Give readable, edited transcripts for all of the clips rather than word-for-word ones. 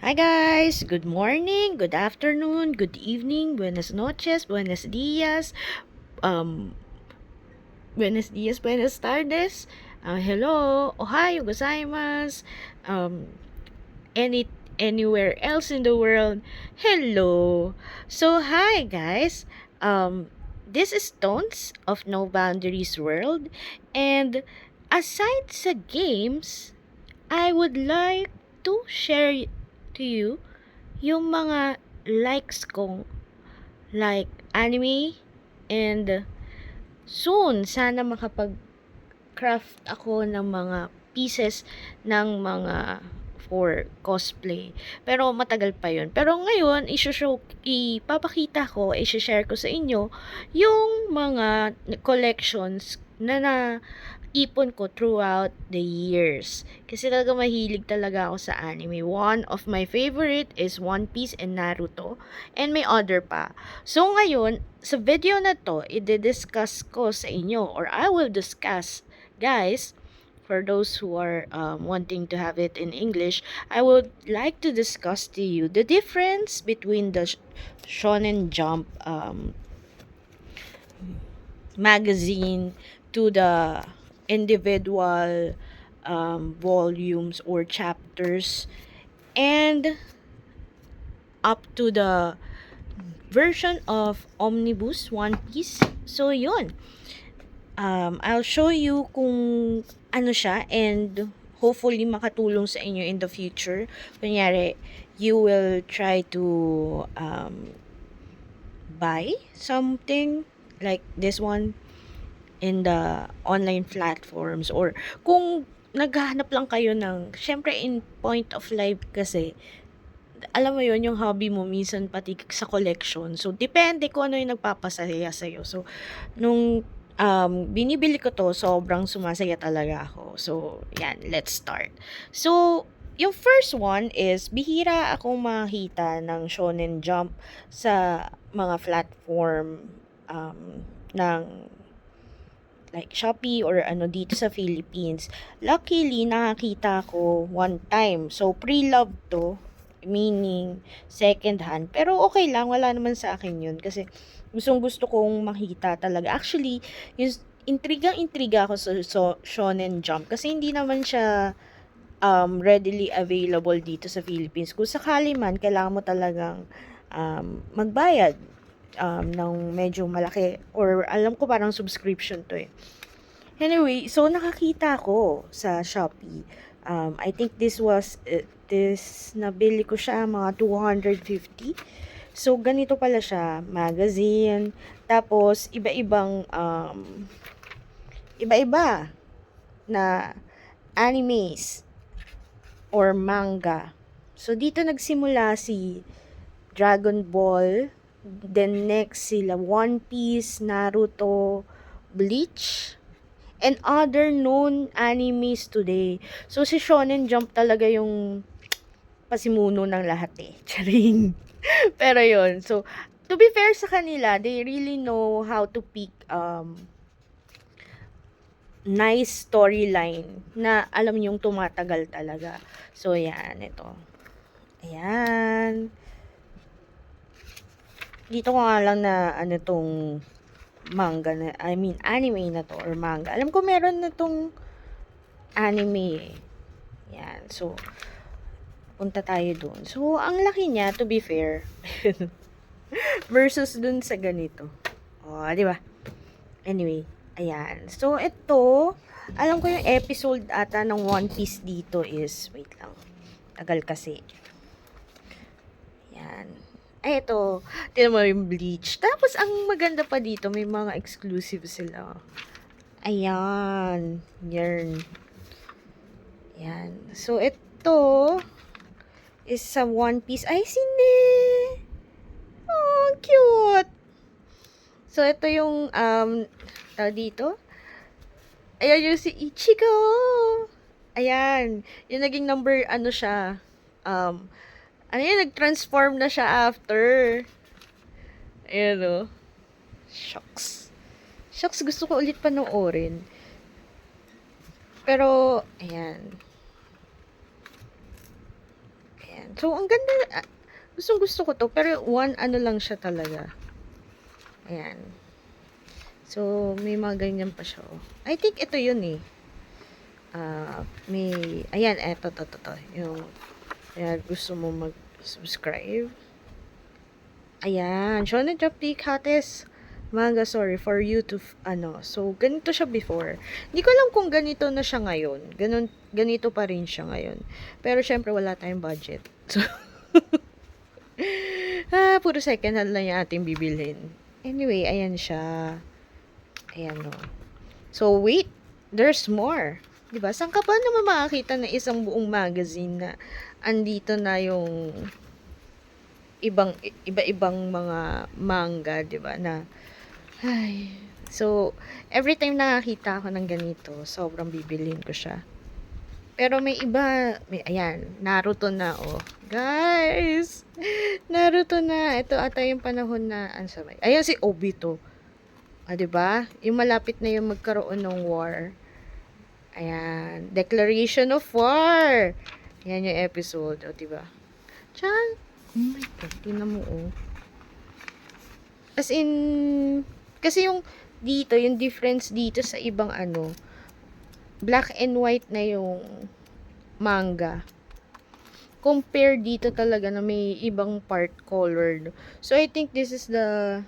Hi guys! Good morning, good afternoon, good evening, buenas noches, buenos dias, um, buenas tardes, hello, ohayo gozaimasu, any, anywhere else in the world, hello. So, hi guys, this is Tones of No Boundaries World, and aside sa games, I would like to share to you yung mga likes kong like anime, and soon sana makapag-craft ako ng mga pieces ng mga for cosplay. Pero matagal pa yun. Pero ngayon, ipapakita ko, i-share ko sa inyo yung mga collections na ipon ko throughout the years. Kasi talaga mahilig talaga ako sa anime. One of my favorite is One Piece and Naruto. And may other pa. So ngayon, sa video na to, i-discuss ko sa inyo, or I will discuss, guys, for those who are wanting to have it in English, I would like to discuss to you the difference between the Shonen Jump magazine to the individual volumes or chapters, and up to the version of Omnibus One Piece. So yun, I'll show you kung ano siya, and hopefully makatulong sa inyo in the future. Kunyari, you will try to buy something like this one in the online platforms, or kung naghahanap lang kayo ng, syempre in point of life kasi, alam mo yon yung hobby mo minsan pati sa collection. So, depende kung ano yung nagpapasaya sa'yo. So, nung binibili ko to, sobrang sumasaya talaga ako. So, yan, let's start. So, yung first one is, bihira akong makita ng Shonen Jump sa mga platform ng like Shopee or ano dito sa Philippines. Luckily, nakakita ko one time. So, pre-love to, meaning second hand. Pero okay lang, wala naman sa akin yun. Kasi gusto kong makita talaga. Actually, yung intriga ako sa Shonen Jump. Kasi hindi naman siya readily available dito sa Philippines. Kung sakali man, kailangan mo talagang magbayad ng medyo malaki, or alam ko parang subscription to eh. Anyway, so nakakita ko sa Shopee. I think this nabili ko siya mga 250. So ganito pala siya, magazine, tapos iba-iba na animes or manga. So dito nagsimula si Dragon Ball, then next sila One Piece, Naruto, Bleach, and other known animes today. So si Shonen Jump talaga yung pasimuno ng lahat eh. Charing. Pero yon. So, to be fair sa kanila, they really know how to pick nice storyline na alam yung tumatagal talaga. So, yan. Ito. Ayan. Dito ko nga lang na ano tong manga na, I mean anime na to or manga. Alam ko meron na tong anime eh. Yan. So, punta tayo dun. So, ang laki niya, to be fair. Versus dun sa ganito. O, di ba? Anyway, ayan. So, ito, alam ko yung episode ata ng One Piece dito is, wait lang. Tagal kasi. Ayan. Ay, ito. Tignan mo yung Bleach. Tapos, ang maganda pa dito, may mga exclusive sila. Ayan. Yarn. Ayan. So, ito is sa One Piece. Ay, sine! Oh, cute! So, ito yung, tawag dito. Ayan yung si Ichigo! Ayan. Yung naging number, ano siya, ano yun, nag-transform na siya after. Ayan o. Shucks. Shucks, gusto ko ulit panoorin. Pero, ayan. Ayan. Ayan. So, ang ganda. Gustong gusto ko to. Pero one ano lang siya talaga. Ayan. So, may mga ganyan pa siya. Oh. I think ito yun eh. Ayan, eto, to. Yung, ayan, gusto mo mag-subscribe. Ayan, Shonen Jump Hates manga, sorry, for you to, so, ganito siya before. Hindi ko alam kung ganito na siya ngayon. Ganito pa rin siya ngayon. Pero, syempre, wala tayong budget. So, puro second hand lang yung ating bibilhin. Anyway, ayan siya. Ayan, no. So, wait, there's more. Diba? Saan ka pa naman makakita ng isang buong magazine na andito na yung iba-ibang mga manga, 'di ba? Na ay. So, every time nakakita ako ng ganito, sobrang bibilhin ko siya. Pero may iba, ayan, Naruto na, oh. Guys, Naruto na. Ito ata yung panahon na, ayan si Obito. 'di ba? Yung malapit na yung magkaroon ng war. Ayan, Declaration of War. Yan yung episode, oh, 'di ba? Chan, oh my God, tingnan mo, oh. As in, kasi yung dito, yung difference dito sa ibang black and white na yung manga. Compare dito talaga na may ibang part colored. So, I think this is the,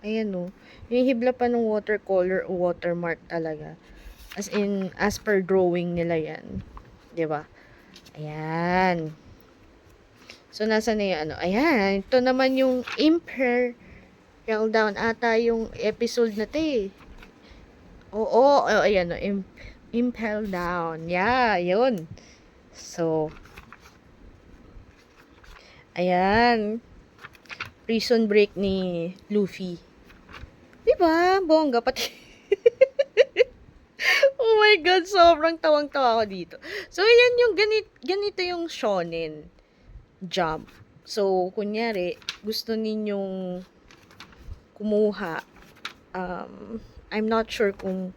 ayan o, yung hibla pa ng watercolor o watermark talaga. As in, as per drawing nila yan. 'Di ba? Ayan. So, nasa na yung ayan, ito naman yung Imperial Down ata yung episode na 'to eh. Oo, ayan o, Impel Down. Yeah, yun. So, ayan. Prison break ni Luffy. Diba? Bongga pati. Oh my God, sobrang tawang-tawa ako dito. So, ayan yung ganito yung shonen jump. So, kunyari, gusto ninyong kumuha. I'm not sure kung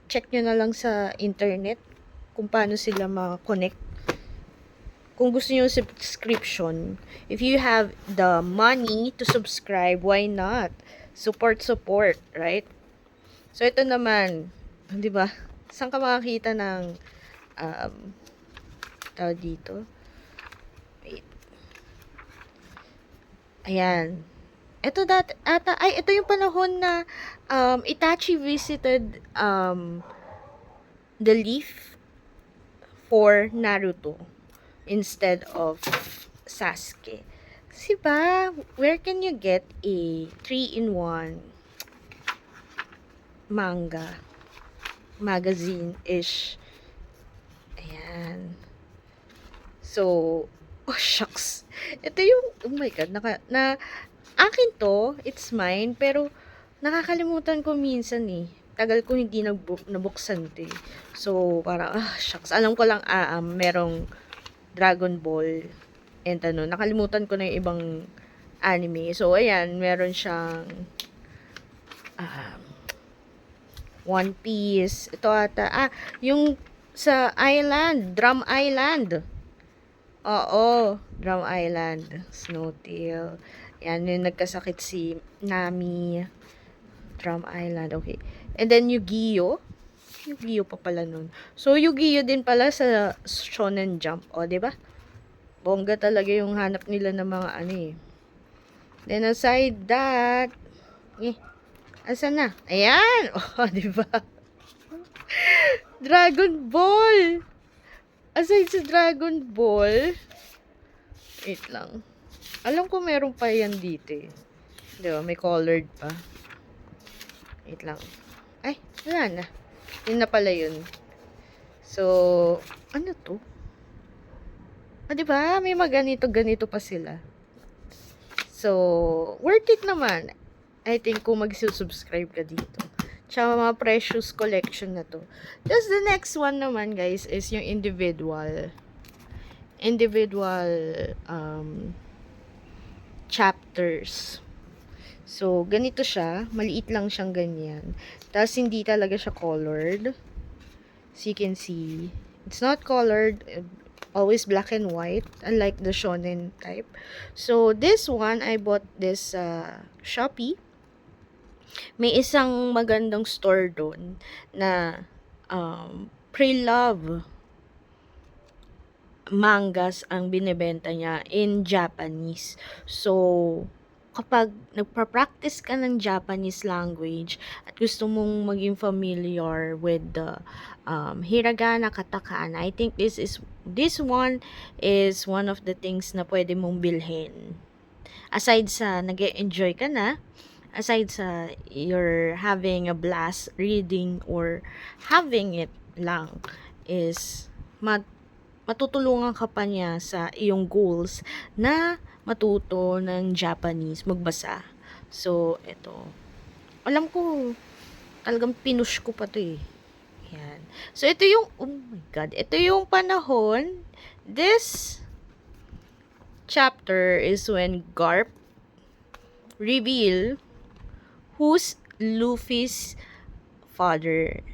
check nyo na lang sa internet kung paano sila ma-connect. Kung gusto nyo subscription, if you have the money to subscribe, why not? Support, right? So, ito naman, di ba? Saan ka makakita ng tawag dito? Wait. Ayan. Ito ito yung panahon na Itachi visited the leaf for Naruto instead of Sasuke. Kasi ba, where can you get a 3-in-1 manga magazine-ish? Ayan. So, oh shucks. Ito yung, oh my God, akin to, it's mine, pero nakakalimutan ko minsan eh. Tagal ko hindi nabuksan to eh. So, parang, shucks. Alam ko lang, merong Dragon Ball. And nakalimutan ko na yung ibang anime. So, ayan, meron siyang One Piece. Ito ata, yung sa island, Drum Island. Oo, Drum Island, Snowtail. Yan, yung nagkasakit si Nami. Drum Island, okay. And then, Yu-Gi-Oh! Yu-Gi-Oh! Pa pala nun. So, Yu-Gi-Oh! Din pala sa Shonen Jump. O, diba? Bongga talaga yung hanap nila ng mga eh. Then, aside that, asan na? Ayan! O, diba? Dragon Ball! Aside sa Dragon Ball, wait lang. Alam ko meron pa yan dito eh. Diba? May colored pa. Wait lang. Ay, wala na. Yun na pala yun. So, ano to? Diba? May ganito pa sila. So, worth it naman. I think kung mag-subscribe ka dito. Tsaka mga precious collection na to. Just the next one naman, guys, is yung individual chapters. So, ganito siya. Maliit lang siyang ganyan. Tapos, hindi talaga siya colored. As you can see, it's not colored. always black and white, unlike the shonen type. So, this one, I bought this Shopee. May isang magandang store doon na pre-love mangas ang binebenta niya in Japanese. So, kapag nagpa-practice ka ng Japanese language at gusto mong maging familiar with the hiragana, katakana, I think this one is one of the things na pwede mong bilhin. Aside sa nag-enjoy ka na, aside sa you're having a blast reading or having it lang, is matutulungan ka pa niya sa iyong goals na matuto ng Japanese, magbasa. So, ito. Alam ko, talagang pinush ko pa to eh. Yan. So, ito yung, oh my God, ito yung panahon. This chapter is when Garp reveal who's Luffy's father.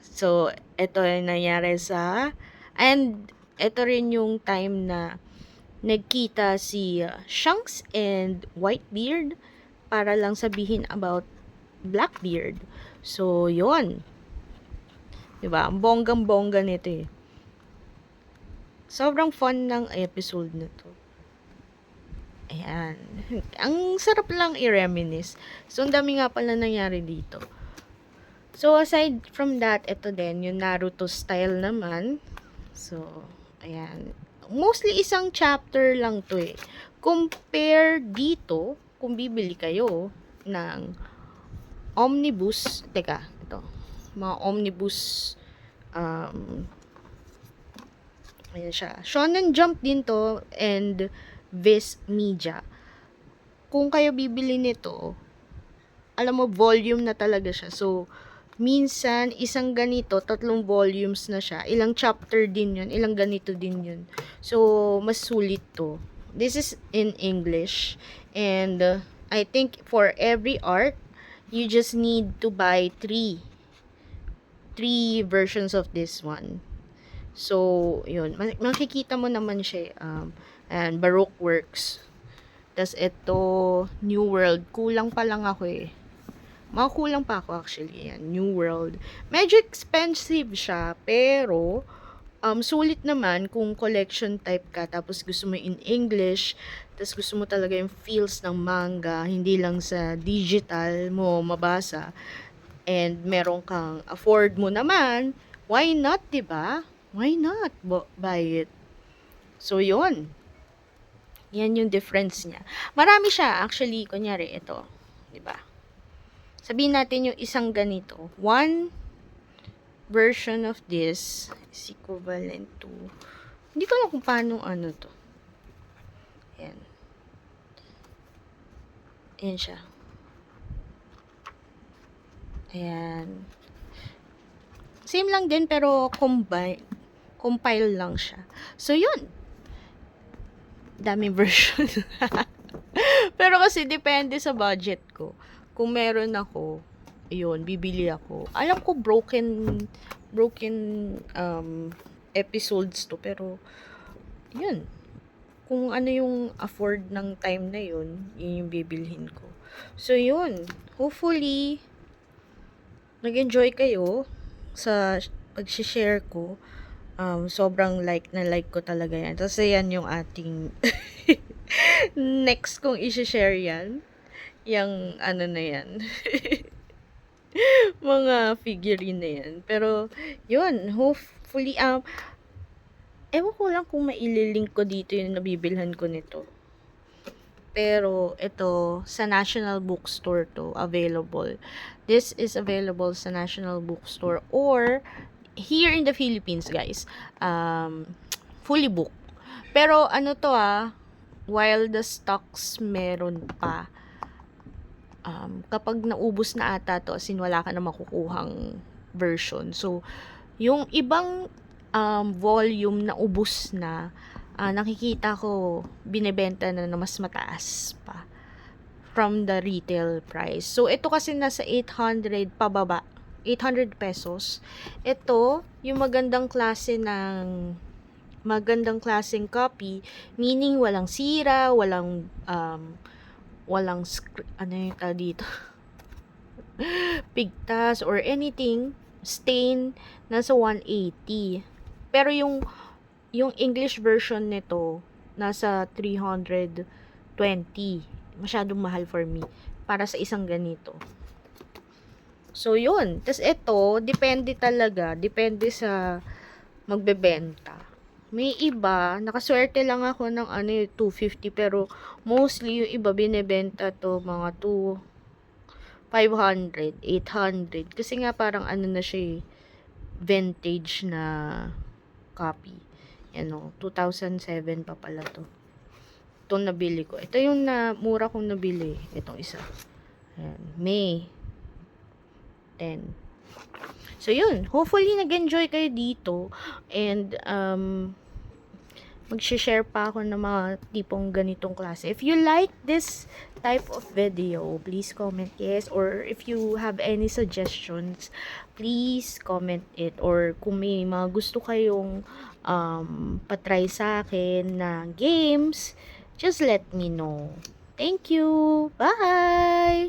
So, ito yung nangyari and ito rin yung time na nagkita si Shanks and Whitebeard para lang sabihin about Blackbeard. So, yon, diba? Ang bonggang-bongga nito eh. Sobrang fun ng episode na to. Ayan. Ang sarap lang i-reminisce. So, ang dami nga pala nangyari dito. So, aside from that, ito din, yung Naruto style naman. So, ayan. Mostly isang chapter lang to eh. Compare dito, kung bibili kayo ng omnibus, teka, ito, mga omnibus, ayan siya. Shonen Jump din to and Viz Media. Kung kayo bibili nito, alam mo, volume na talaga siya. So, minsan, isang ganito, 3 volumes na siya. Ilang chapter din yun, ilang ganito din yun. So, mas sulit to. This is in English. And, I think for every arc, you just need to buy 3 versions of this one. So, yun. Makikita mo naman siya. And Baroque Works. Tas ito, New World. Kulang pa lang ako eh. Makukulang pa ako actually. Yan, New World. Medyo expensive siya, pero sulit naman kung collection type ka, tapos gusto mo in English, tapos gusto mo talaga yung feels ng manga, hindi lang sa digital mo mabasa, and meron kang afford mo naman, why not, diba? Why not buy it? So, yon. Yan yung difference niya. Marami siya, actually, kunyari, ito. Diba? Sabihin natin yung isang ganito. One version of this is equivalent to, hindi ko alam kung paano ano to. Ayan. Ayan siya. Ayan. Same lang din pero compile lang siya. So, yun. Daming version. Pero kasi depende sa budget ko. Kung meron ako, yun, bibili ako. Alam ko broken episodes to, pero yun. Kung ano yung afford ng time na yun, yun yung bibilhin ko. So, yun. Hopefully, nag-enjoy kayo sa pag-share ko. Sobrang like ko talaga yan. Tapos, yan yung ating next kong i-share yan. Yung ano na yan. Mga figurine na yan. Pero, yun, hopefully, ewan ko lang kung maililink ko dito yung nabibilhan ko nito. Pero, ito, sa National Bookstore to, available. This is available sa National Bookstore or here in the Philippines, guys. Fully booked. Pero, ano to while the stocks meron pa, kapag naubos na ata to, as in wala ka na makukuhang version. So, yung ibang volume na ubos na, nakikita ko binebenta na mas mataas pa from the retail price. So, ito kasi nasa 800 pababa. 800 pesos. Ito, yung magandang klase ng magandang klaseng copy, meaning walang sira, walang ano yung tawag dito, pigtas or anything, stain, nasa 180. Pero yung English version nito, nasa 320. Masyadong mahal for me, para sa isang ganito. So, yun. Tas ito, depende talaga. Depende sa magbebenta. May iba, nakaswerte lang ako ng 250, pero mostly yung iba binebenta to mga 500, 800. Kasi nga parang na siya vintage na copy. 2007 pa pala to. Itong nabili ko. Ito yung mura kong nabili. Itong isa. Ayan. May 10. So, yun. Hopefully, nag-enjoy kayo dito. And, mag-share pa ako ng mga tipong ganitong klase. If you like this type of video, please comment yes. Or if you have any suggestions, please comment it. Or kung may mga gusto kayong patry sa akin na games, just let me know. Thank you! Bye!